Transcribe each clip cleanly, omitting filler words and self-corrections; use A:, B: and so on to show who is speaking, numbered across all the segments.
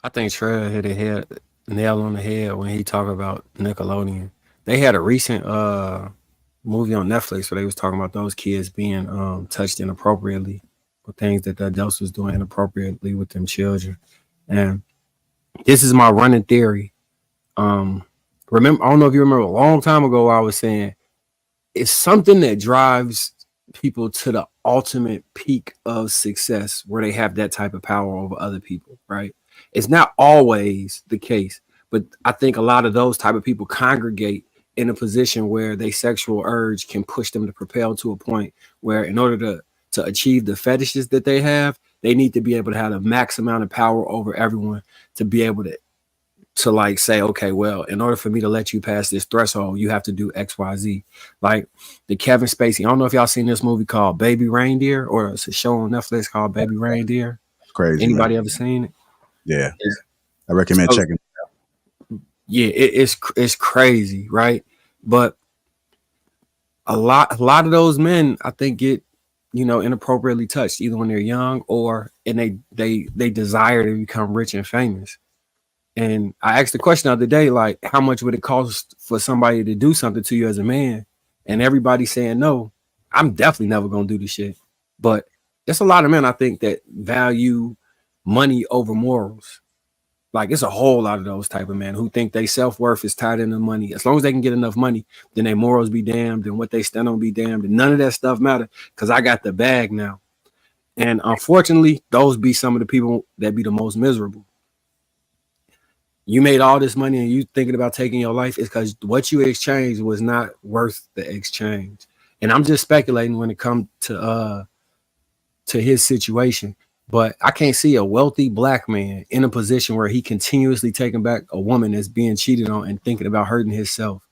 A: I think Trey hit a nail on the head when he talked about Nickelodeon. They had a recent movie on Netflix where they was talking about those kids being touched inappropriately with things that the adults was doing inappropriately with them children. And this is my running theory. Um, remember, I don't know if you remember a long time ago I was saying it's something that drives people to the ultimate peak of success where they have that type of power over other people, right? It's not always the case, but I think a lot of those type of people congregate in a position where they sexual urge can push them to propel to a point where in order to achieve the fetishes that they have, they need to be able to have the max amount of power over everyone to be able to like say, okay, well, in order for me to let you pass this threshold, you have to do XYZ. Like the Kevin Spacey. I don't know if y'all seen this movie called Baby Reindeer, or it's a show on Netflix called Baby Reindeer.
B: It's crazy, man.
A: Anybody ever seen it?
B: Yeah. I recommend
A: So
B: checking.
A: yeah, it's crazy, right? But a lot of those men, I think, get inappropriately touched either when they're young or and they desire to become rich and famous. And I asked the question the other day, like, how much would it cost for somebody to do something to you as a man? And everybody saying no. I'm definitely never gonna do this shit. But there's a lot of men I think that value money over morals. Like it's a whole lot of those type of men who think they self-worth is tied into money. As long as they can get enough money, then their morals be damned and what they stand on be damned. And none of that stuff matter because I got the bag now. And unfortunately, those be some of the people that be the most miserable. You made all this money and you thinking about taking your life is because what you exchanged was not worth the exchange. And I'm just speculating when it comes to his situation. But I can't see a wealthy black man in a position where he continuously taking back a woman that's being cheated on and thinking about hurting himself.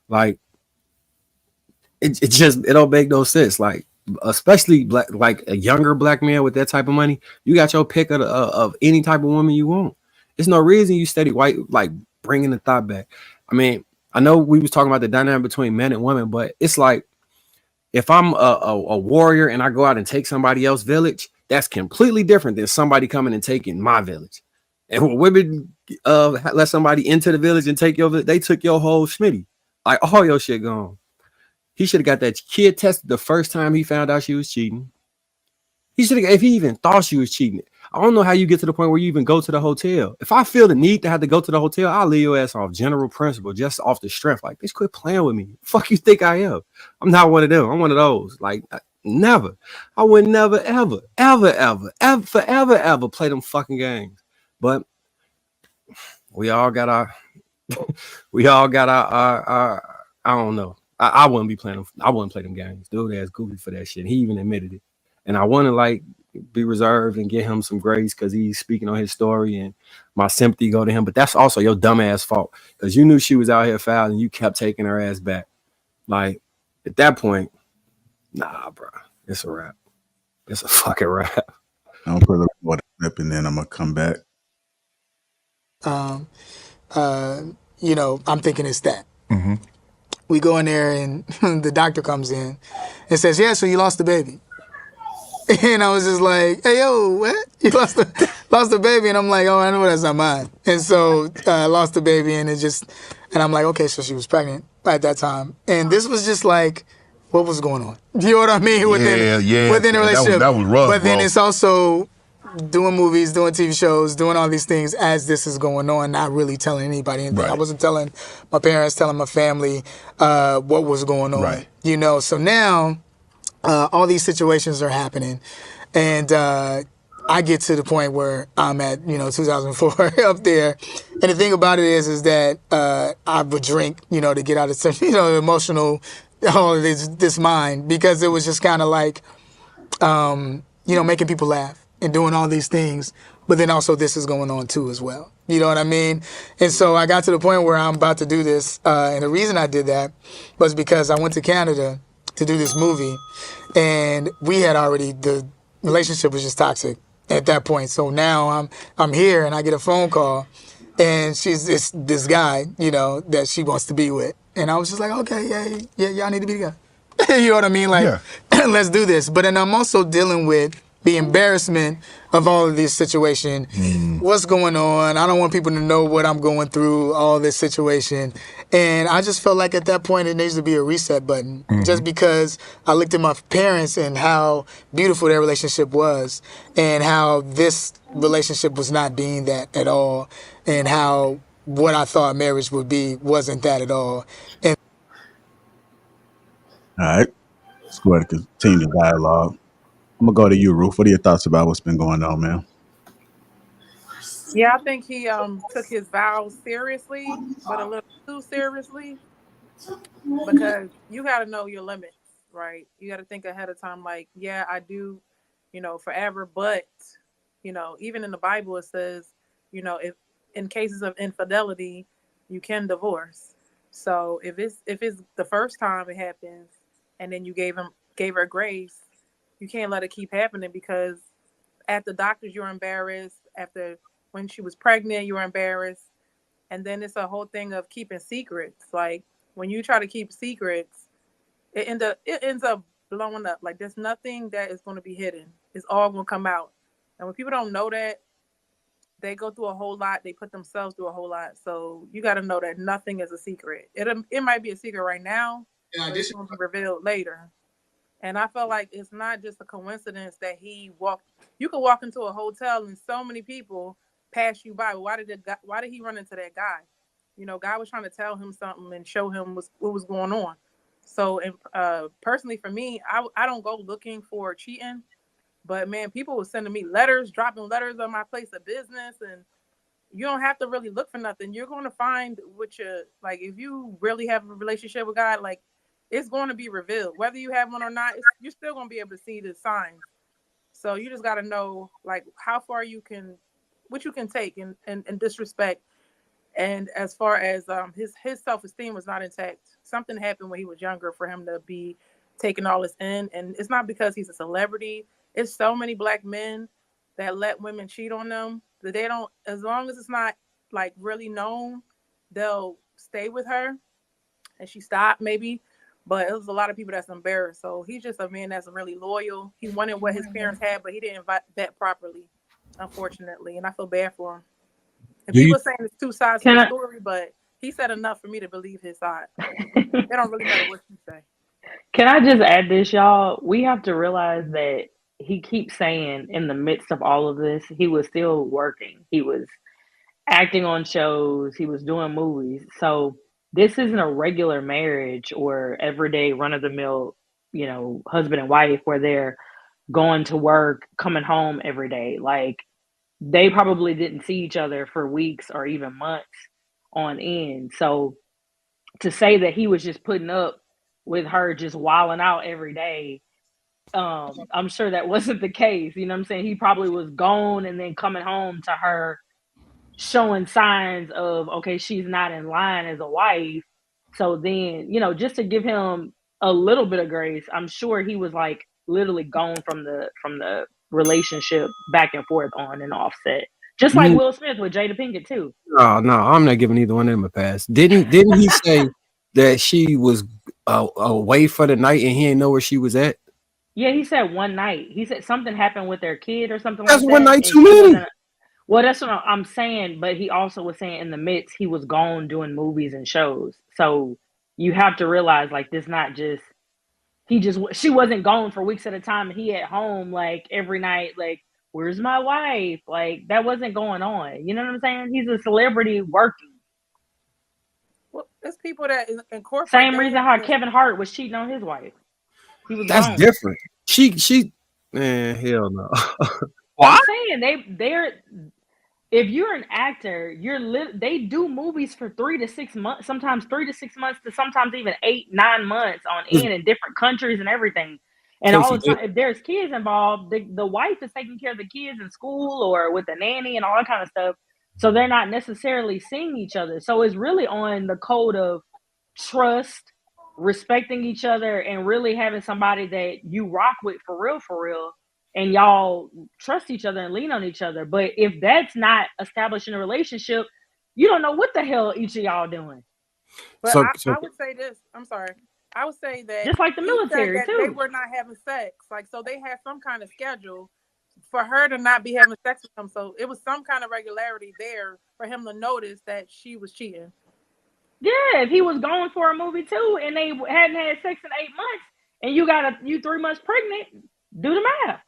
A: Like it don't make no sense. Like especially black, like a younger black man with that type of money, you got your pick of any type of woman you want. There's no reason you steady white like bringing the thought back. I mean, I know we was talking about the dynamic between men and women, but it's like if I'm a warrior and I go out and take somebody else's village, that's completely different than somebody coming and taking my village. And when women let somebody into the village and take your village, they took your whole schmitty, like all your shit gone. He should have got that kid tested the first time he found out she was cheating. He should have, if he even thought she was cheating. I don't know how you get to the point where you even go to the hotel. If I feel the need to have to go to the hotel, I'll leave your ass off general principle, just off the strength. Like, bitch, quit playing with me. Fuck you think I am? I'm not one of them. I'm one of those. Like, never. I would never, ever, ever, ever, ever, forever, ever play them fucking games. But we all got our, I don't know. I wouldn't be playing them. I wouldn't play them games. Dude, ass goofy for that shit. He even admitted it. And I want to like be reserved and get him some grace because he's speaking on his story and my sympathy go to him. But that's also your dumb ass fault because you knew she was out here foul and you kept taking her ass back. Like at that point, nah, bro, it's a wrap. It's a fucking wrap.
B: I'm gonna put a water clip and then I'm gonna come back.
C: I'm thinking it's that. We go in there and the doctor comes in and says, "Yeah, so you lost the baby." And I was just like, "Hey, yo, what? You lost the baby?" And I'm like, "Oh, I know that's not mine." And so I lost the baby, and I'm like, "Okay, so she was pregnant at that time." And this was just like, what was going on? You know what I mean? Within the relationship.
D: That was rough,
C: but then
D: bro.
C: it's also doing movies, doing TV shows, doing all these things as this is going on, not really telling anybody anything.
D: Right.
C: I wasn't telling my parents, telling my family what was going on.
D: Right.
C: So now all these situations are happening, and I get to the point where I'm at 2004 up there, and the thing about it is that I would drink to get out of such emotional all of this mind, because it was just kind of like making people laugh and doing all these things, but then also this is going on too as well. You know what I mean? And so I got to the point where I'm about to do this, and the reason I did that was because I went to Canada to do this movie, and we had the relationship was just toxic at that point. So now I'm here, and I get a phone call, and she's this guy, that she wants to be with, and I was just like, okay, yeah, y'all need to be together. You know what I mean? Like, let's do this. But then I'm also dealing with the embarrassment of all of this situation. What's going on? I don't want people to know what I'm going through, all this situation. And I just felt like at that point it needs to be a reset button. Just because I looked at my parents and how beautiful their relationship was, and how this relationship was not being that at all, and how what I thought marriage would be wasn't that at all. And
B: All right. Let's go ahead and continue the dialogue. I'm gonna go to you, Ruth. What are your thoughts about what's been going on, man?
D: Yeah, I think he took his vows seriously, but a little too seriously, because you got to know your limits, right? You got to think ahead of time. Like, yeah, I do, forever, but even in the Bible it says, if in cases of infidelity, you can divorce. So if it's the first time it happens, and then you gave her grace, you can't let it keep happening, because at the doctors you're embarrassed, after when she was pregnant you were embarrassed, and then it's a whole thing of keeping secrets. Like, when you try to keep secrets, it ends up blowing up. Like, there's nothing that is going to be hidden. It's all going to come out. And when people don't know that, they go through a whole lot. They put themselves through a whole lot. So you got to know that nothing is a secret. It might be a secret right now, but it's going to be revealed later. And I felt like it's not just a coincidence that he walked. You could walk into a hotel and so many people pass you by. Why did he run into that guy? God was trying to tell him something and show him what was going on. So, personally for me, I don't go looking for cheating, but man, people were sending me letters, dropping letters on my place of business, and you don't have to really look for nothing. You're going to find what you like. If you really have a relationship with God, like, it's going to be revealed. Whether you have one or not, you're still going to be able to see the signs. So you just got to know, like, how far what you can take and disrespect. And as far as his self-esteem was not intact. Something happened when he was younger for him to be taking all this in. And it's not because he's a celebrity. It's so many black men that let women cheat on them that they don't, as long as it's not like really known, they'll stay with her, and she stopped maybe. But it was a lot of people that's embarrassed. So he's just a man that's really loyal. He wanted what his parents had, but he didn't vet properly, unfortunately. And I feel bad for him. And
A: Do you
D: people saying it's two sides to the story, but he said enough for me to believe his side. It don't really matter what you say.
E: Can I just add this, y'all? We have to realize that he keeps saying in the midst of all of this, he was still working. He was acting on shows, he was doing movies. So this isn't a regular marriage or everyday run of the mill, husband and wife where they're going to work, coming home every day. Like, they probably didn't see each other for weeks or even months on end. So to say that he was just putting up with her just wilding out every day, I'm sure that wasn't the case. You know what I'm saying? He probably was gone and then coming home to her showing signs of, okay, she's not in line as a wife. So then, just to give him a little bit of grace, I'm sure he was like literally gone from the relationship back and forth on and offset. Just like
A: you
E: Will Smith with Jada Pinkett too.
A: no, I'm not giving either one of them a pass. Didn't he say that she was away for the night and he didn't know where she was at?
E: Yeah, he said one night. He said something happened with their kid or something
A: That's
E: like
A: one
E: that,
A: night
E: and
A: too
E: she
A: many.
E: wasn't. Well, that's what I'm saying. But he also was saying in the midst, he was gone doing movies and shows. So you have to realize, like, this not just she wasn't gone for weeks at a time, and he at home like every night, like, where's my wife? Like, that wasn't going on. You know what I'm saying? He's a celebrity working.
D: Well, there's people that incorporate.
E: Same
D: They
E: reason
D: have
E: how
D: this.
E: Kevin Hart was cheating on his wife. He was
A: That's
E: gone.
A: different. She man, hell no.
E: I'm
A: What?
E: saying they're if you're an actor, they do movies for 3 to 6 months, sometimes 3 to 6 months to sometimes even 8, 9 months on end in different countries and everything. And all
A: Casey,
E: the time, if there's kids involved, the wife is taking care of the kids in school or with a nanny and all that kind of stuff. So they're not necessarily seeing each other. So it's really on the code of trust, respecting each other, and really having somebody that you rock with for real, and y'all trust each other and lean on each other. But if that's not establishing a relationship, you don't know what the hell each of y'all doing.
D: But
A: so
D: I would say this. I'm sorry. I would say that
E: Just like the
D: he said
E: military
D: that they
E: too.
D: were not having sex. Like, so they had some kind of schedule. for her to not be having sex with him. So it was some kind of regularity there for him to notice that she was cheating.
E: Yeah, if he was going for a movie too, and they hadn't had sex in 8 months, and you 3 months pregnant, do the math.